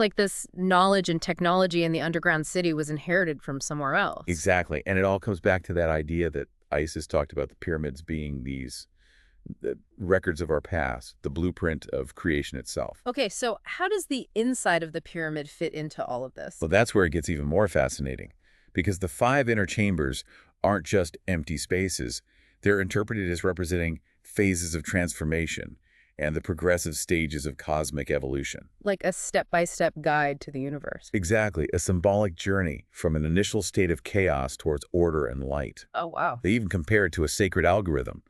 Like this knowledge and technology in the underground city was inherited from somewhere else. Exactly. And it all comes back to that idea that Isis talked about the pyramids being these records of our past, the blueprint of creation itself. Okay, so how does the inside of the pyramid fit into all of this? Well, that's where it gets even more fascinating, because the 5 inner chambers aren't just empty spaces. They're interpreted as representing phases of transformation and the progressive stages of cosmic evolution. Like a step-by-step guide to the universe. Exactly, a symbolic journey from an initial state of chaos towards order and light. Oh, wow. They even compare it to a sacred algorithm,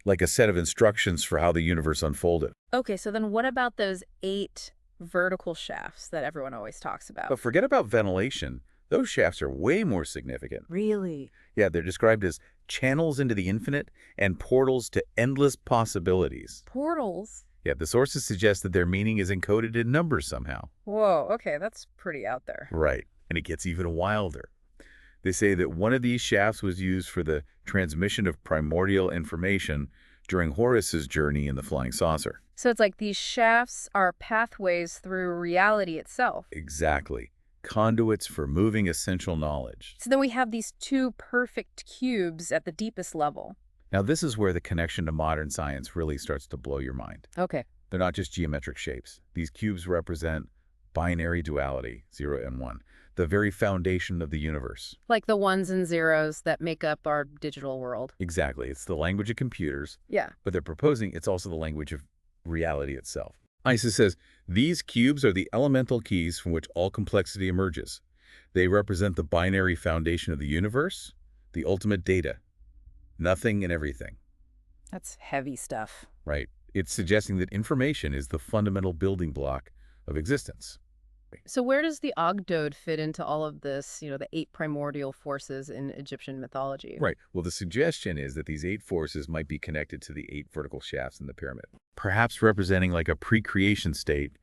like a set of instructions for how the universe unfolded. Okay, so then what about those 8 vertical shafts that everyone always talks about? But forget about ventilation. Those shafts are way more significant. Really? Yeah, they're described as channels into the infinite and portals to endless possibilities. Portals? Yeah, the sources suggest that their meaning is encoded in numbers somehow. Whoa, okay, that's pretty out there. Right, and it gets even wilder. They say that one of these shafts was used for the transmission of primordial information during Horus's journey in the flying saucer. So it's like these shafts are pathways through reality itself. Exactly. Conduits for moving essential knowledge. So then we have these 2 perfect cubes at the deepest level. Now, this is where the connection to modern science really starts to blow your mind. Okay. They're not just geometric shapes. These cubes represent binary duality, 0 and 1, the very foundation of the universe. Like the ones and zeros that make up our digital world. Exactly. It's the language of computers, Yeah. but they're proposing it's also the language of reality itself. Isis says, these cubes are the elemental keys from which all complexity emerges. They represent the binary foundation of the universe, the ultimate data. Nothing and everything. That's heavy stuff. Right. It's suggesting that information is the fundamental building block of existence. So where does the Ogdode fit into all of this, the 8 primordial forces in Egyptian mythology? Right. Well, the suggestion is that these 8 forces might be connected to the 8 vertical shafts in the pyramid, perhaps representing like a pre-creation state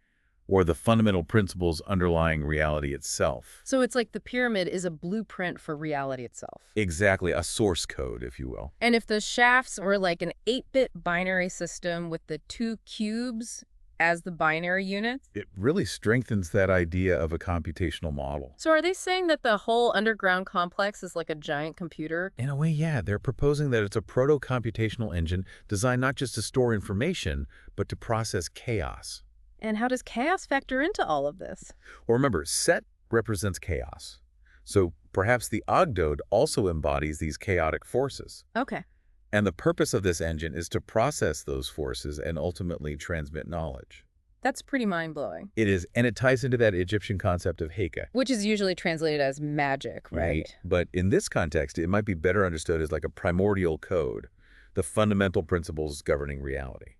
or the fundamental principles underlying reality itself. So it's like the pyramid is a blueprint for reality itself. Exactly, a source code, if you will. And if the shafts were like an 8-bit binary system with the 2 cubes as the binary units? It really strengthens that idea of a computational model. So are they saying that the whole underground complex is like a giant computer? In a way, yeah. They're proposing that it's a proto-computational engine designed not just to store information, but to process chaos. And how does chaos factor into all of this? Well, remember, Set represents chaos. So perhaps the Ogdode also embodies these chaotic forces. Okay. And the purpose of this engine is to process those forces and ultimately transmit knowledge. That's pretty mind-blowing. It is, and it ties into that Egyptian concept of Heika. Which is usually translated as magic, right? But in this context, it might be better understood as like a primordial code, the fundamental principles governing reality.